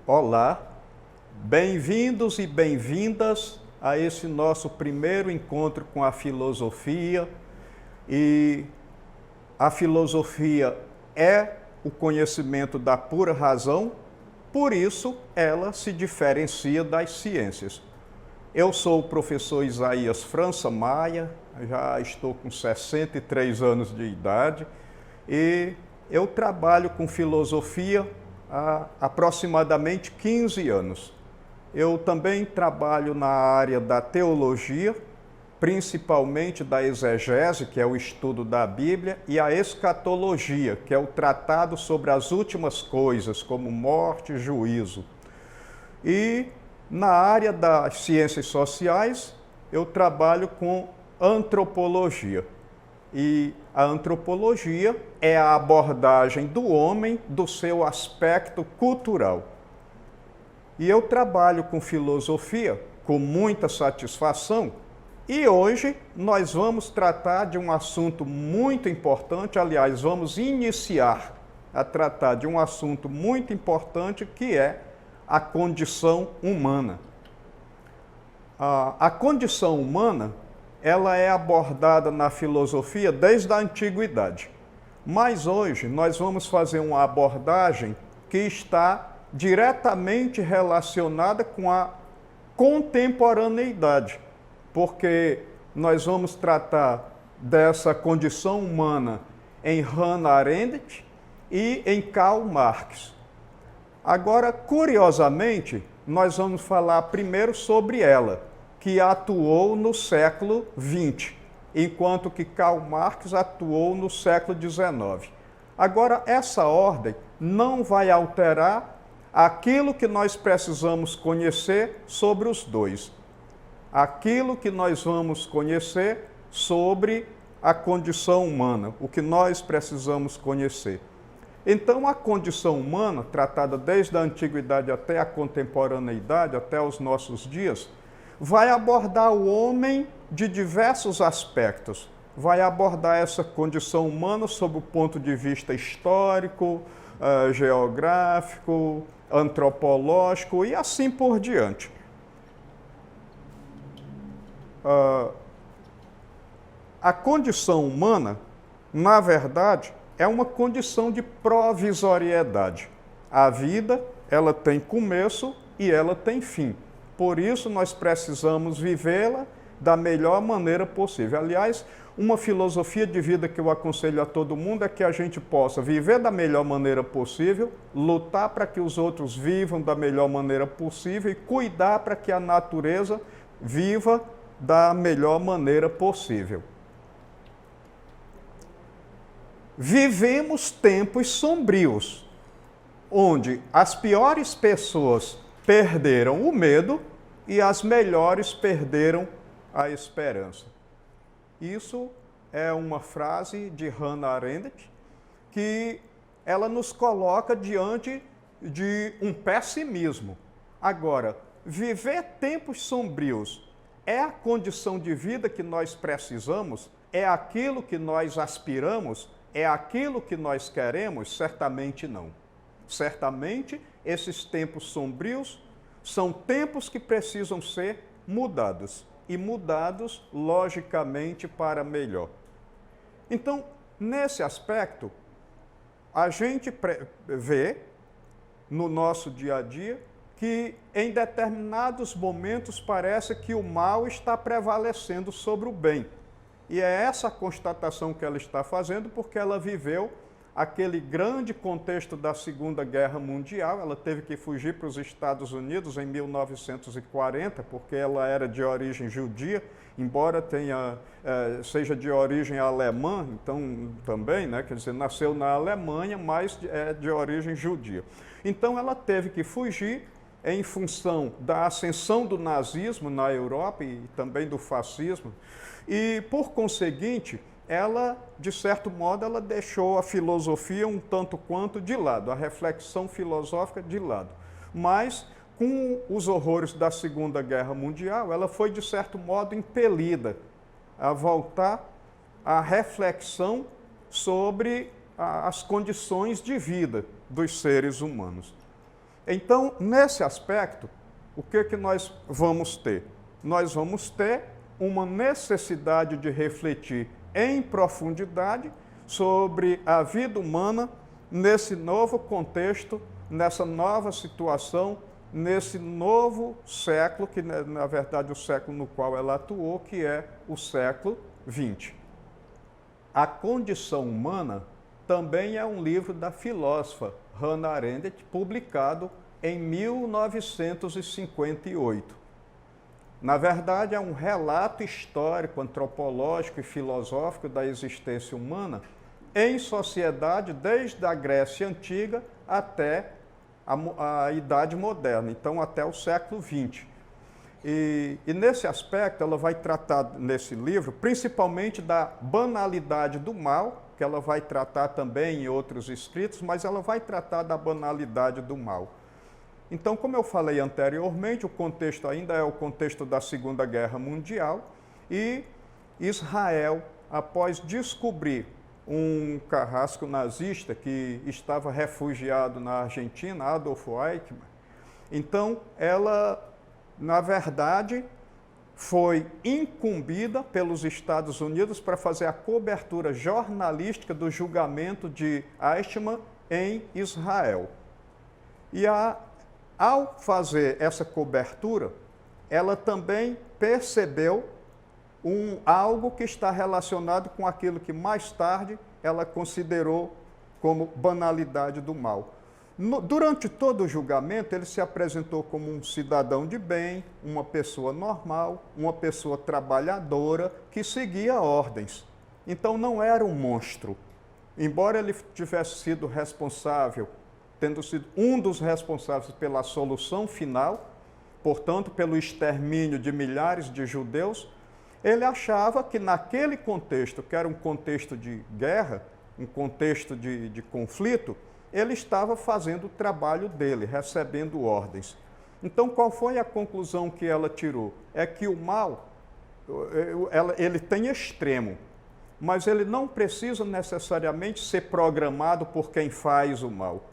Olá, bem-vindos e bem-vindas a esse nosso primeiro encontro com a filosofia. E a filosofia é o conhecimento da pura razão, por isso ela se diferencia das ciências. Eu sou o professor Isaías França Maia, já estou com 63 anos de idade e eu trabalho com filosofia há aproximadamente 15 anos. Eu também trabalho na área da teologia, principalmente da exegese, que é o estudo da Bíblia, e a escatologia, que é o tratado sobre as últimas coisas, como morte e juízo. E na área das ciências sociais, eu trabalho com antropologia. E a antropologia é a abordagem do homem do seu aspecto cultural. E eu trabalho com filosofia com muita satisfação e hoje nós vamos tratar de um assunto muito importante, aliás, vamos iniciar a tratar de um assunto muito importante que é a condição humana. A condição humana ela é abordada na filosofia desde a antiguidade. Mas hoje nós vamos fazer uma abordagem que está diretamente relacionada com a contemporaneidade, porque nós vamos tratar dessa condição humana em Hannah Arendt e em Karl Marx. Agora, curiosamente, nós vamos falar primeiro sobre ela, que atuou no século XX, enquanto que Karl Marx atuou no século XIX. Agora, essa ordem não vai alterar aquilo que nós precisamos conhecer sobre os dois. Aquilo que nós vamos conhecer sobre a condição humana, o que nós precisamos conhecer. Então, a condição humana, tratada desde a antiguidade até a contemporaneidade, até os nossos dias, vai abordar o homem de diversos aspectos. Vai abordar essa condição humana sob o ponto de vista histórico, geográfico, antropológico e assim por diante. A condição humana, na verdade, é uma condição de provisoriedade. A vida, ela tem começo e ela tem fim. Por isso, nós precisamos vivê-la da melhor maneira possível. Aliás, uma filosofia de vida que eu aconselho a todo mundo é que a gente possa viver da melhor maneira possível, lutar para que os outros vivam da melhor maneira possível e cuidar para que a natureza viva da melhor maneira possível. Vivemos tempos sombrios, onde as piores pessoas perderam o medo e as melhores perderam a esperança. Isso é uma frase de Hannah Arendt que ela nos coloca diante de um pessimismo. Agora, viver tempos sombrios é a condição de vida que nós precisamos? É aquilo que nós aspiramos? É aquilo que nós queremos? Certamente não. Certamente, esses tempos sombrios são tempos que precisam ser mudados, e mudados, logicamente, para melhor. Então, nesse aspecto, a gente vê, no nosso dia a dia, que em determinados momentos parece que o mal está prevalecendo sobre o bem. E é essa a constatação que ela está fazendo, porque ela viveu aquele grande contexto da Segunda Guerra Mundial. Ela teve que fugir para os Estados Unidos em 1940, porque ela era de origem judia, embora seja de origem alemã, então também, né, quer dizer, nasceu na Alemanha, mas é de origem judia. Então ela teve que fugir em função da ascensão do nazismo na Europa e também do fascismo, e por conseguinte, ela, de certo modo, ela deixou a filosofia um tanto quanto de lado, a reflexão filosófica de lado. Mas, com os horrores da Segunda Guerra Mundial, ela foi, de certo modo, impelida a voltar à reflexão sobre as condições de vida dos seres humanos. Então, nesse aspecto, o que nós vamos ter? Nós vamos ter uma necessidade de refletir em profundidade sobre a vida humana nesse novo contexto, nessa nova situação, nesse novo século, que na verdade o século no qual ela atuou, que é o século XX. A Condição Humana também é um livro da filósofa Hannah Arendt, publicado em 1958. Na verdade, é um relato histórico, antropológico e filosófico da existência humana em sociedade desde a Grécia Antiga até a Idade Moderna, então até o século XX. E nesse aspecto, ela vai tratar nesse livro, principalmente da banalidade do mal, que ela vai tratar também em outros escritos, mas ela vai tratar da banalidade do mal. Então, como eu falei anteriormente, o contexto ainda é o contexto da Segunda Guerra Mundial e Israel, após descobrir um carrasco nazista que estava refugiado na Argentina, Adolf Eichmann, então ela, na verdade, foi incumbida pelos Estados Unidos para fazer a cobertura jornalística do julgamento de Eichmann em Israel. E ao fazer essa cobertura, ela também percebeu algo que está relacionado com aquilo que mais tarde ela considerou como banalidade do mal. Durante todo o julgamento, ele se apresentou como um cidadão de bem, uma pessoa normal, uma pessoa trabalhadora, que seguia ordens. Então não era um monstro. Embora ele tivesse sido responsável, tendo sido um dos responsáveis pela solução final, portanto, pelo extermínio de milhares de judeus, ele achava que naquele contexto, que era um contexto de guerra, um contexto de conflito, ele estava fazendo o trabalho dele, recebendo ordens. Então, qual foi a conclusão que ela tirou? É que o mal, ele tem extremo, mas ele não precisa necessariamente ser programado por quem faz o mal.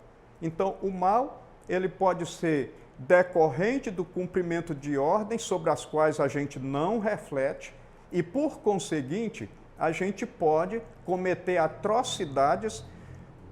Então, o mal, ele pode ser decorrente do cumprimento de ordens sobre as quais a gente não reflete e, por conseguinte, a gente pode cometer atrocidades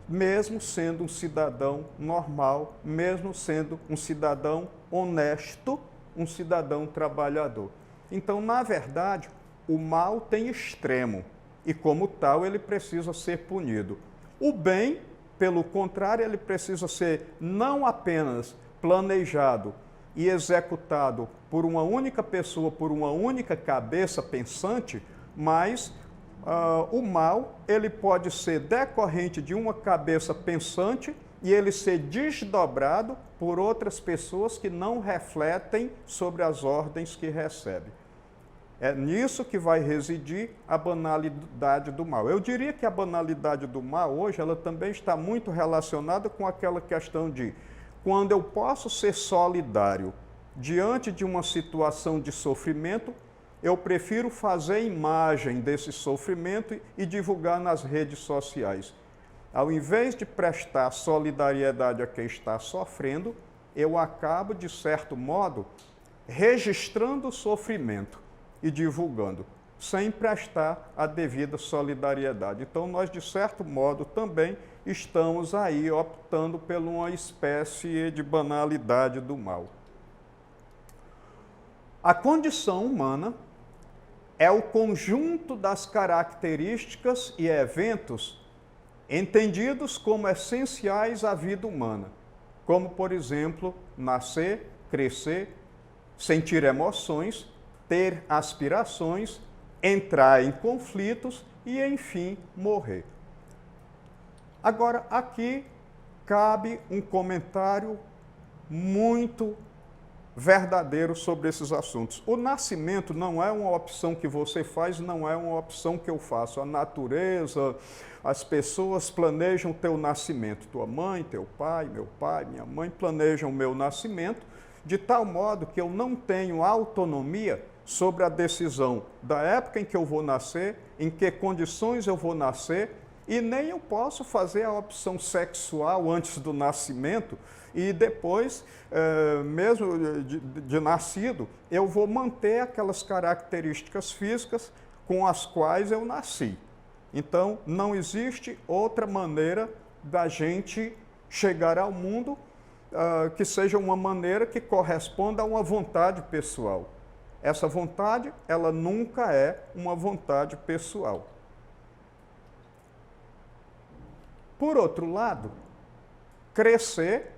mesmo sendo um cidadão normal, mesmo sendo um cidadão honesto, um cidadão trabalhador. Então, na verdade, o mal tem extremo e, como tal, ele precisa ser punido. O bem, pelo contrário, ele precisa ser não apenas planejado e executado por uma única pessoa, por uma única cabeça pensante, mas o mal ele pode ser decorrente de uma cabeça pensante e ele ser desdobrado por outras pessoas que não refletem sobre as ordens que recebem. É nisso que vai residir a banalidade do mal. Eu diria que a banalidade do mal hoje ela também está muito relacionada com aquela questão de quando eu posso ser solidário diante de uma situação de sofrimento, eu prefiro fazer imagem desse sofrimento e divulgar nas redes sociais. Ao invés de prestar solidariedade a quem está sofrendo, eu acabo, de certo modo, registrando o sofrimento e divulgando, sem prestar a devida solidariedade. Então, nós, de certo modo, também estamos aí optando por uma espécie de banalidade do mal. A condição humana é o conjunto das características e eventos entendidos como essenciais à vida humana, como, por exemplo, nascer, crescer, sentir emoções, ter aspirações, entrar em conflitos e, enfim, morrer. Agora, aqui cabe um comentário muito verdadeiro sobre esses assuntos. O nascimento não é uma opção que você faz, não é uma opção que eu faço. A natureza, as pessoas planejam o teu nascimento. Tua mãe, teu pai, meu pai, minha mãe planejam o meu nascimento, de tal modo que eu não tenho autonomia sobre a decisão da época em que eu vou nascer, em que condições eu vou nascer, e nem eu posso fazer a opção sexual antes do nascimento e depois, mesmo de nascido, eu vou manter aquelas características físicas com as quais eu nasci. Então, não existe outra maneira da gente chegar ao mundo que seja uma maneira que corresponda a uma vontade pessoal. Essa vontade, ela nunca é uma vontade pessoal. Por outro lado, crescer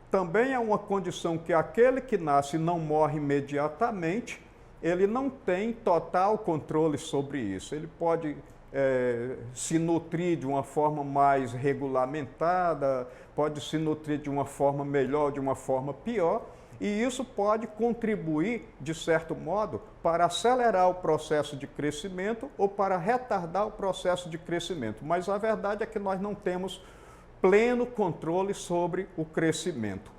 também é uma condição que aquele que nasce não morre imediatamente, ele não tem total controle sobre isso. Ele pode se nutrir de uma forma mais regulamentada, pode se nutrir de uma forma melhor, de uma forma pior, e isso pode contribuir, de certo modo, para acelerar o processo de crescimento ou para retardar o processo de crescimento. Mas a verdade é que nós não temos pleno controle sobre o crescimento.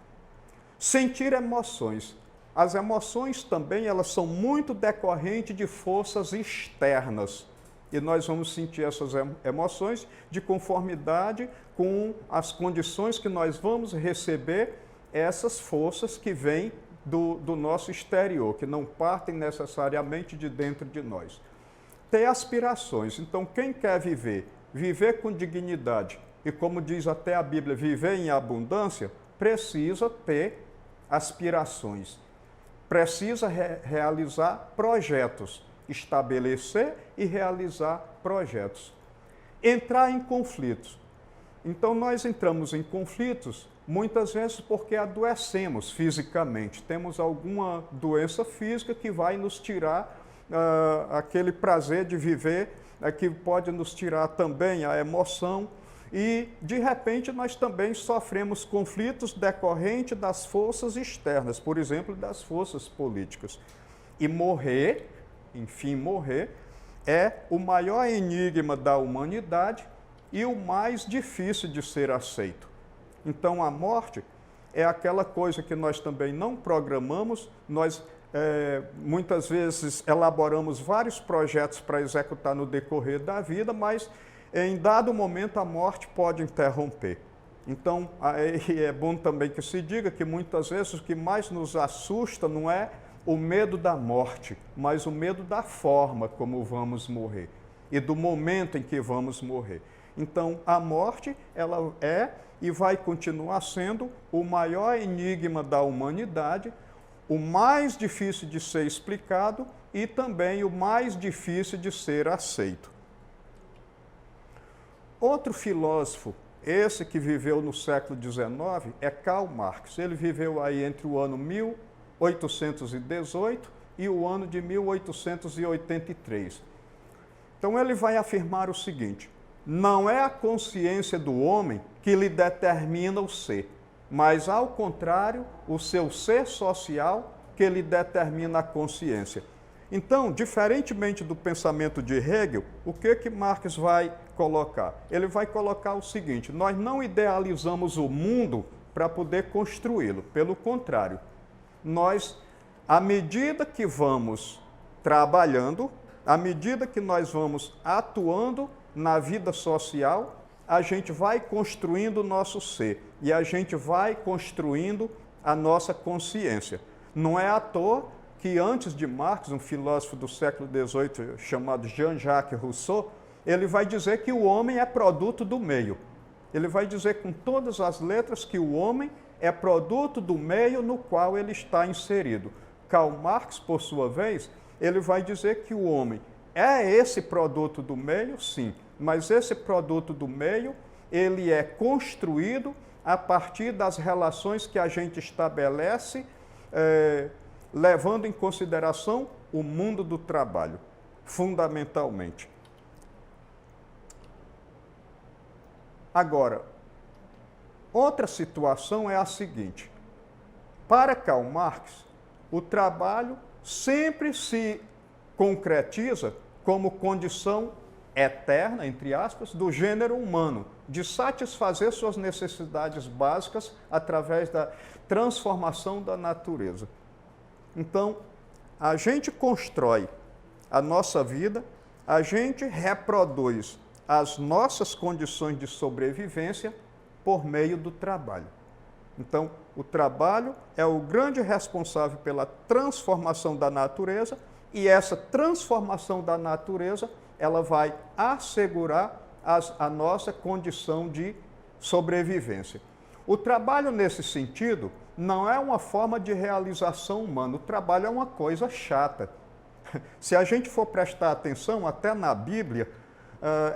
Sentir emoções. As emoções também, elas são muito decorrentes de forças externas. E nós vamos sentir essas emoções de conformidade com as condições que nós vamos receber essas forças que vêm do nosso exterior, que não partem necessariamente de dentro de nós. Ter aspirações. Então, quem quer viver com dignidade, e como diz até a Bíblia, viver em abundância, precisa ter aspirações. Precisa realizar projetos, estabelecer e realizar projetos. Entrar em conflitos. Então, nós entramos em conflitos muitas vezes porque adoecemos fisicamente. Temos alguma doença física que vai nos tirar aquele prazer de viver, que pode nos tirar também a emoção. E, de repente, nós também sofremos conflitos decorrentes das forças externas, por exemplo, das forças políticas. E morrer, enfim, morrer, é o maior enigma da humanidade e o mais difícil de ser aceito. Então, a morte é aquela coisa que nós também não programamos, nós muitas vezes elaboramos vários projetos para executar no decorrer da vida, mas em dado momento a morte pode interromper. Então, é bom também que se diga que muitas vezes o que mais nos assusta não é o medo da morte, mas o medo da forma como vamos morrer e do momento em que vamos morrer. Então, a morte, ela é e vai continuar sendo o maior enigma da humanidade, o mais difícil de ser explicado e também o mais difícil de ser aceito. Outro filósofo, esse que viveu no século XIX, é Karl Marx. Ele viveu aí entre o ano 1818 e o ano de 1883. Então, ele vai afirmar o seguinte: não é a consciência do homem que lhe determina o ser, mas, ao contrário, o seu ser social que lhe determina a consciência. Então, diferentemente do pensamento de Hegel, o que Marx vai colocar? Ele vai colocar o seguinte: nós não idealizamos o mundo para poder construí-lo, pelo contrário, nós, à medida que vamos trabalhando, à medida que nós vamos atuando na vida social, a gente vai construindo o nosso ser e a gente vai construindo a nossa consciência. Não é à toa que antes de Marx, um filósofo do século XVIII chamado Jean-Jacques Rousseau, ele vai dizer que o homem é produto do meio. Ele vai dizer com todas as letras que o homem é produto do meio no qual ele está inserido. Karl Marx, por sua vez, ele vai dizer que o homem é esse produto do meio, sim, mas esse produto do meio, ele é construído a partir das relações que a gente estabelece, levando em consideração o mundo do trabalho, fundamentalmente. Agora, outra situação é a seguinte: Para Karl Marx, o trabalho sempre se concretiza como condição eterna, entre aspas, do gênero humano, de satisfazer suas necessidades básicas através da transformação da natureza. Então, a gente constrói a nossa vida, a gente reproduz as nossas condições de sobrevivência por meio do trabalho. Então, o trabalho é o grande responsável pela transformação da natureza, e essa transformação da natureza, ela vai assegurar a nossa condição de sobrevivência. O trabalho, nesse sentido, não é uma forma de realização humana. O trabalho é uma coisa chata. Se a gente for prestar atenção, até na Bíblia,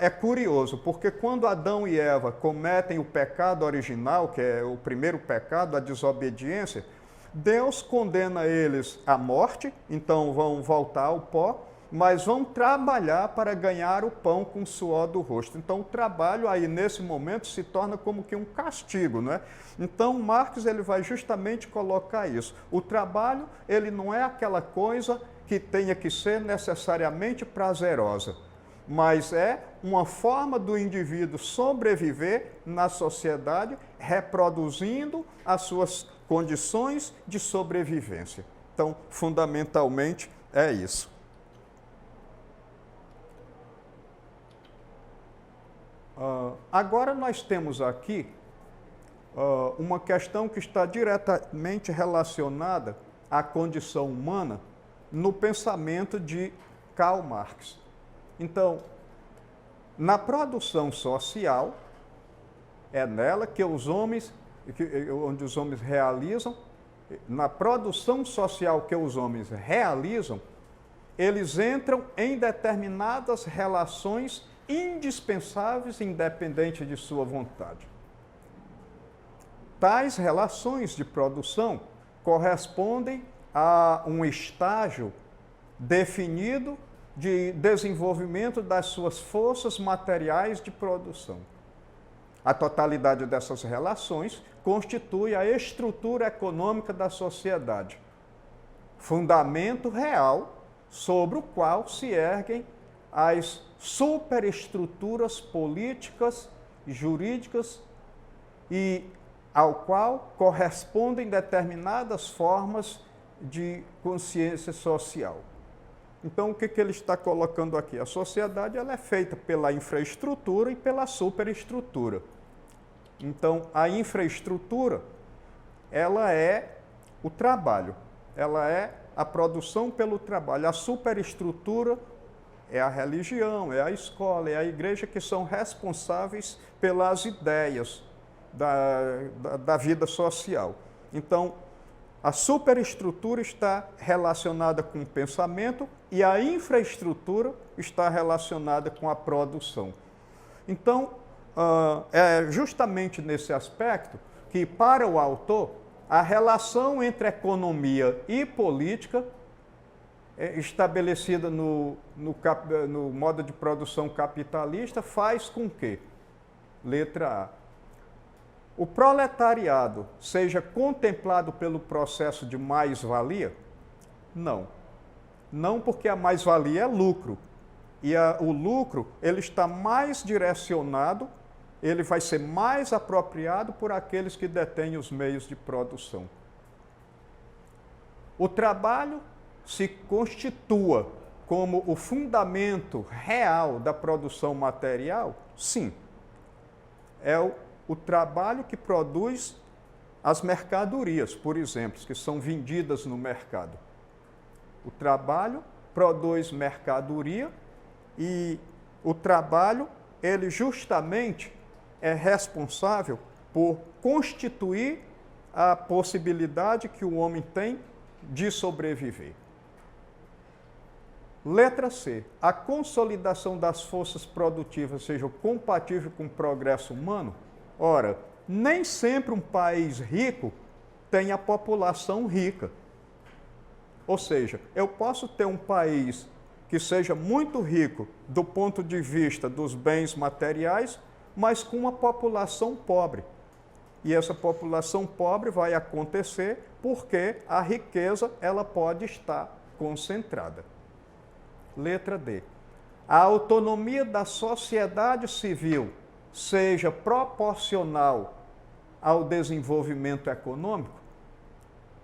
é curioso, porque quando Adão e Eva cometem o pecado original, que é o primeiro pecado, a desobediência, Deus condena eles à morte, então vão voltar ao pó, mas vão trabalhar para ganhar o pão com o suor do rosto. Então o trabalho aí nesse momento se torna como que um castigo, não é? Então Marx ele vai justamente colocar isso. O trabalho ele não é aquela coisa que tenha que ser necessariamente prazerosa, mas é uma forma do indivíduo sobreviver na sociedade, reproduzindo as suas condições de sobrevivência. Então, fundamentalmente, é isso. Agora nós temos aqui uma questão que está diretamente relacionada à condição humana no pensamento de Karl Marx. Então, na produção social, é nela que onde os homens realizam, na produção social que os homens realizam, eles entram em determinadas relações indispensáveis, independente de sua vontade. Tais relações de produção correspondem a um estágio definido de desenvolvimento das suas forças materiais de produção. A totalidade dessas relações constitui a estrutura econômica da sociedade, fundamento real sobre o qual se erguem as superestruturas políticas, jurídicas e ao qual correspondem determinadas formas de consciência social. Então, o que ele está colocando aqui? A sociedade ela é feita pela infraestrutura e pela superestrutura. Então, a infraestrutura, ela é o trabalho, ela é a produção pelo trabalho. A superestrutura é a religião, é a escola, é a igreja, que são responsáveis pelas ideias da vida social. Então, a superestrutura está relacionada com o pensamento e a infraestrutura está relacionada com a produção. Então, é justamente nesse aspecto que, para o autor, a relação entre economia e política, estabelecida no modo de produção capitalista, faz com que, letra A, o proletariado seja contemplado pelo processo de mais-valia? Não. Não, porque a mais-valia é lucro. E o lucro ele está mais direcionado, ele vai ser mais apropriado por aqueles que detêm os meios de produção. O trabalho se constitua como o fundamento real da produção material? Sim. É o trabalho que produz as mercadorias, por exemplo, que são vendidas no mercado. O trabalho produz mercadoria e o trabalho, ele justamente é responsável por constituir a possibilidade que o homem tem de sobreviver. Letra C. A consolidação das forças produtivas seja compatível com o progresso humano? Ora, nem sempre um país rico tem a população rica. Ou seja, eu posso ter um país que seja muito rico do ponto de vista dos bens materiais, mas com uma população pobre. E essa população pobre vai acontecer porque a riqueza ela pode estar concentrada. Letra D. A autonomia da sociedade civil seja proporcional ao desenvolvimento econômico?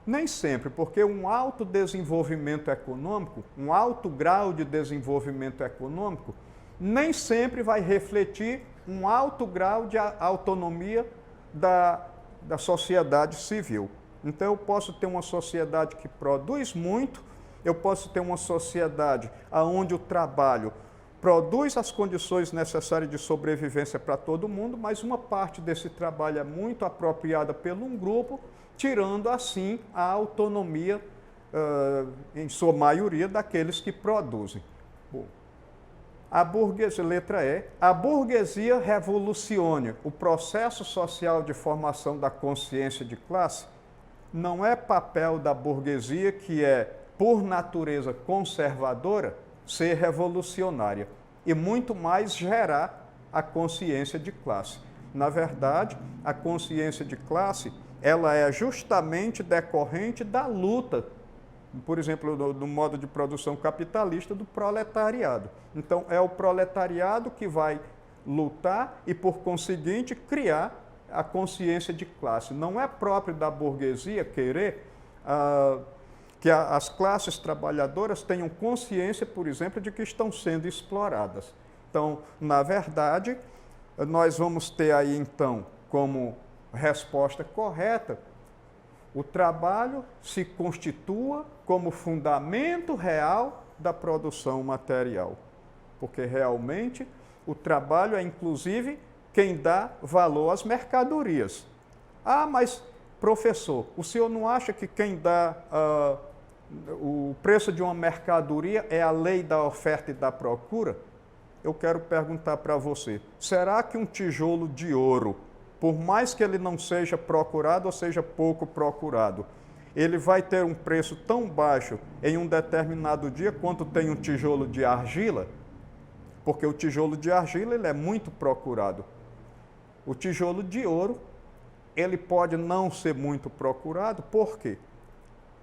Nem sempre, porque um alto desenvolvimento econômico, um alto grau de desenvolvimento econômico, nem sempre vai refletir um alto grau de autonomia da sociedade civil. Então, eu posso ter uma sociedade que produz muito, eu posso ter uma sociedade onde o trabalho produz as condições necessárias de sobrevivência para todo mundo, mas uma parte desse trabalho é muito apropriada por um grupo, tirando assim a autonomia, em sua maioria, daqueles que produzem. Bom, a burguesia, letra E, a burguesia revoluciona o processo social de formação da consciência de classe. Não é papel da burguesia, que é, por natureza conservadora, ser revolucionária, e muito mais gerar a consciência de classe. Na verdade, a consciência de classe, ela é justamente decorrente da luta, por exemplo, do modo de produção capitalista do proletariado. Então, é o proletariado que vai lutar e, por conseguinte, criar a consciência de classe. Não é próprio da burguesia querer que as classes trabalhadoras tenham consciência, por exemplo, de que estão sendo exploradas. Então, na verdade, nós vamos ter aí, então, como resposta correta, o trabalho se constitua como fundamento real da produção material, porque realmente o trabalho é, inclusive, quem dá valor às mercadorias. Ah, mas, professor, o senhor não acha que quem dá o preço de uma mercadoria é a lei da oferta e da procura? Eu quero perguntar para você, será que um tijolo de ouro, por mais que ele não seja procurado ou seja pouco procurado, ele vai ter um preço tão baixo em um determinado dia quanto tem um tijolo de argila? Porque o tijolo de argila ele é muito procurado. O tijolo de ouro, ele pode não ser muito procurado, por quê?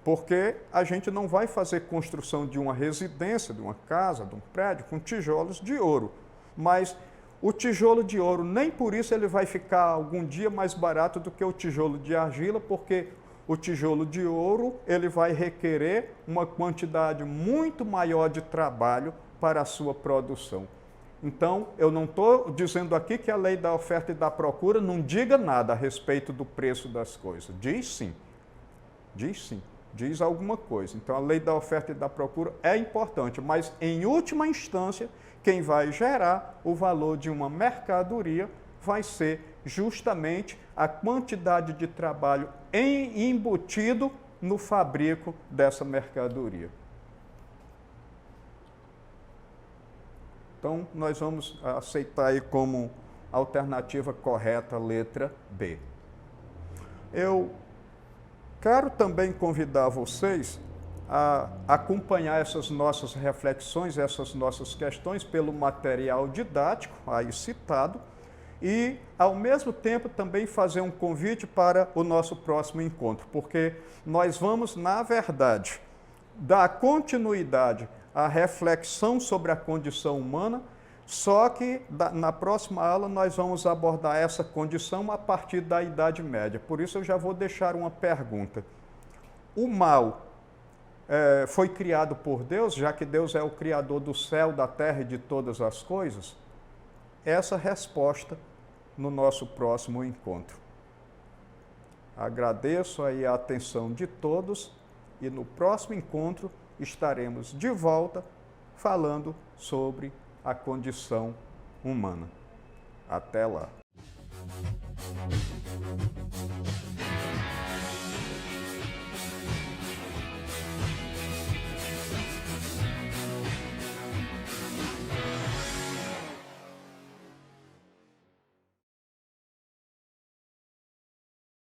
Porque a gente não vai fazer construção de uma residência, de uma casa, de um prédio, com tijolos de ouro. Mas o tijolo de ouro, nem por isso ele vai ficar algum dia mais barato do que o tijolo de argila, porque o tijolo de ouro ele vai requerer uma quantidade muito maior de trabalho para a sua produção. Então, eu não estou dizendo aqui que a lei da oferta e da procura não diga nada a respeito do preço das coisas. Diz sim. Diz sim. Diz alguma coisa. Então, a lei da oferta e da procura é importante, mas, em última instância, quem vai gerar o valor de uma mercadoria vai ser justamente a quantidade de trabalho embutido no fabrico dessa mercadoria. Então, nós vamos aceitar aí como alternativa correta a letra B. Eu quero também convidar vocês a acompanhar essas nossas reflexões, essas nossas questões pelo material didático aí citado e, ao mesmo tempo, também fazer um convite para o nosso próximo encontro, porque nós vamos, na verdade, dar continuidade à reflexão sobre a condição humana, só que na próxima aula nós vamos abordar essa condição a partir da Idade Média. Por isso eu já vou deixar uma pergunta. O mal foi criado por Deus, já que Deus é o Criador do céu, da terra e de todas as coisas? Essa resposta no nosso próximo encontro. Agradeço aí a atenção de todos e no próximo encontro estaremos de volta falando sobre a condição humana. Até lá.